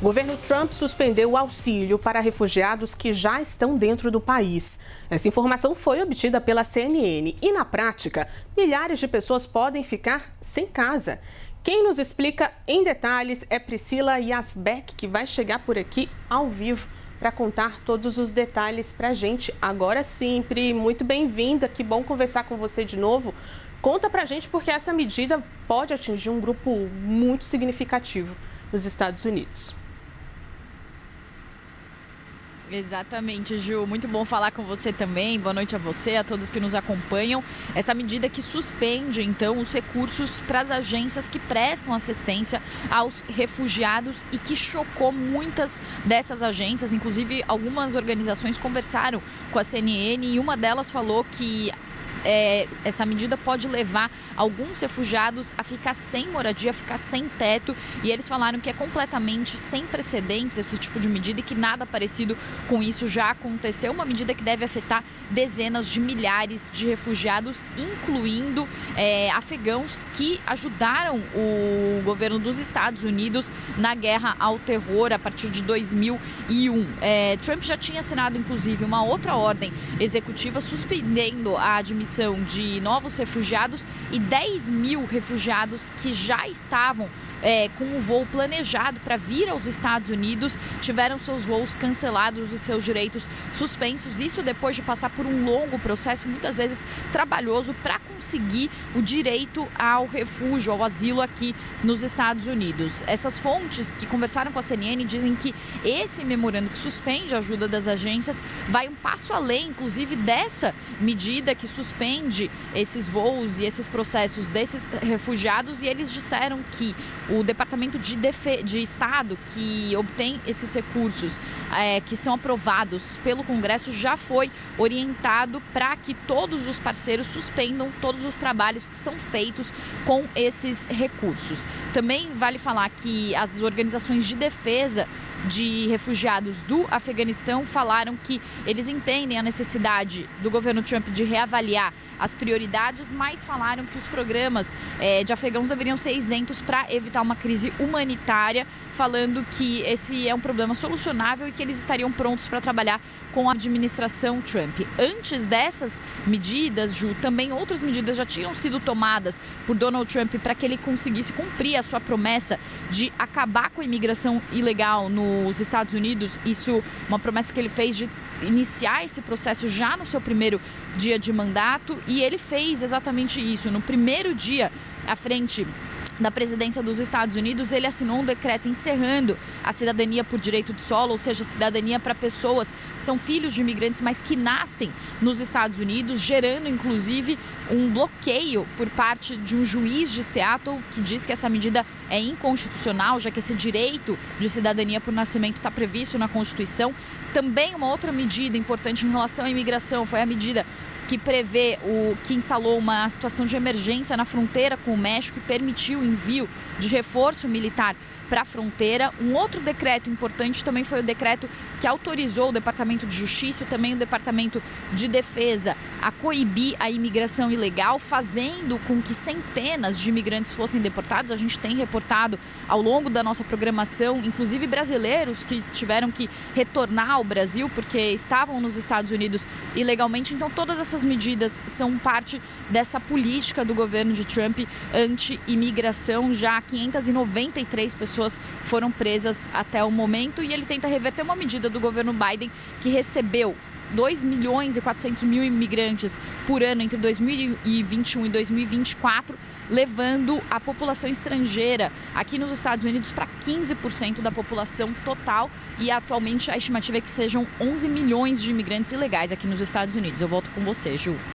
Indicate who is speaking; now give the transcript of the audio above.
Speaker 1: O governo Trump suspendeu o auxílio para refugiados que já estão dentro do país. Essa informação foi obtida pela CNN e, na prática, milhares de pessoas podem ficar sem casa. Quem nos explica em detalhes é Priscila Yasbeck, que vai chegar por aqui ao vivo para contar todos os detalhes para a gente. Agora sim, Pri, muito bem-vinda, que bom conversar com você de novo. Conta para a gente porque essa medida pode atingir um grupo muito significativo nos Estados Unidos.
Speaker 2: Exatamente, Ju. Muito bom falar com você também. Boa noite a você, a todos que nos acompanham. Essa medida que suspende, então, os recursos para as agências que prestam assistência aos refugiados e que chocou muitas dessas agências. Inclusive, algumas organizações conversaram com a CNN e uma delas falou que essa medida pode levar alguns refugiados a ficar sem moradia, a ficar sem teto, e eles falaram que é completamente sem precedentes esse tipo de medida e que nada parecido com isso já aconteceu. Uma medida que deve afetar dezenas de milhares de refugiados, incluindo afegãos que ajudaram o governo dos Estados Unidos na guerra ao terror a partir de 2001. Trump já tinha assinado, inclusive, uma outra ordem executiva suspendendo a admissão de novos refugiados e 10 mil refugiados que já estavam com o voo planejado para vir aos Estados Unidos tiveram seus voos cancelados e seus direitos suspensos. Isso depois de passar por um longo processo, muitas vezes trabalhoso, para conseguir o direito ao refúgio, ao asilo aqui nos Estados Unidos. Essas fontes que conversaram com a CNN dizem que esse memorando que suspende a ajuda das agências vai um passo além, inclusive, dessa medida que suspende esses voos e esses processos desses refugiados, e eles disseram que o Departamento de Estado que obtém esses recursos que são aprovados pelo Congresso já foi orientado para que todos os parceiros suspendam todos os trabalhos que são feitos com esses recursos. Também vale falar que as organizações de defesa de refugiados do Afeganistão falaram que eles entendem a necessidade do governo Trump de reavaliar as prioridades, mas falaram que os programas de afegãos deveriam ser isentos para evitar uma crise humanitária, falando que esse é um problema solucionável e que eles estariam prontos para trabalhar com a administração Trump. Antes dessas medidas, Ju, também outras medidas já tinham sido tomadas por Donald Trump para que ele conseguisse cumprir a sua promessa de acabar com a imigração ilegal nos Estados Unidos. Isso, uma promessa que ele fez de iniciar esse processo já no seu primeiro dia de mandato, e ele fez exatamente isso. No primeiro dia à frente da presidência dos Estados Unidos, ele assinou um decreto encerrando a cidadania por direito de solo, ou seja, cidadania para pessoas que são filhos de imigrantes, mas que nascem nos Estados Unidos, gerando, inclusive, um bloqueio por parte de um juiz de Seattle que diz que essa medida é inconstitucional, já que esse direito de cidadania por nascimento está previsto na Constituição. Também uma outra medida importante em relação à imigração foi a medida que que instalou uma situação de emergência na fronteira com o México e permitiu o envio de reforço militar para a fronteira. Um outro decreto importante também foi o decreto que autorizou o Departamento de Justiça e também o Departamento de Defesa a coibir a imigração ilegal, fazendo com que centenas de imigrantes fossem deportados. A gente tem reportado ao longo da nossa programação, inclusive brasileiros que tiveram que retornar ao Brasil porque estavam nos Estados Unidos ilegalmente. Então, todas essas medidas são parte dessa política do governo de Trump anti-imigração. Já 593 pessoas foram presas até o momento, e ele tenta reverter uma medida do governo Biden que recebeu 2 milhões e 400 mil imigrantes por ano entre 2021 e 2024, levando a população estrangeira aqui nos Estados Unidos para 15% da população total, e atualmente a estimativa é que sejam 11 milhões de imigrantes ilegais aqui nos Estados Unidos. Eu volto com você, Ju.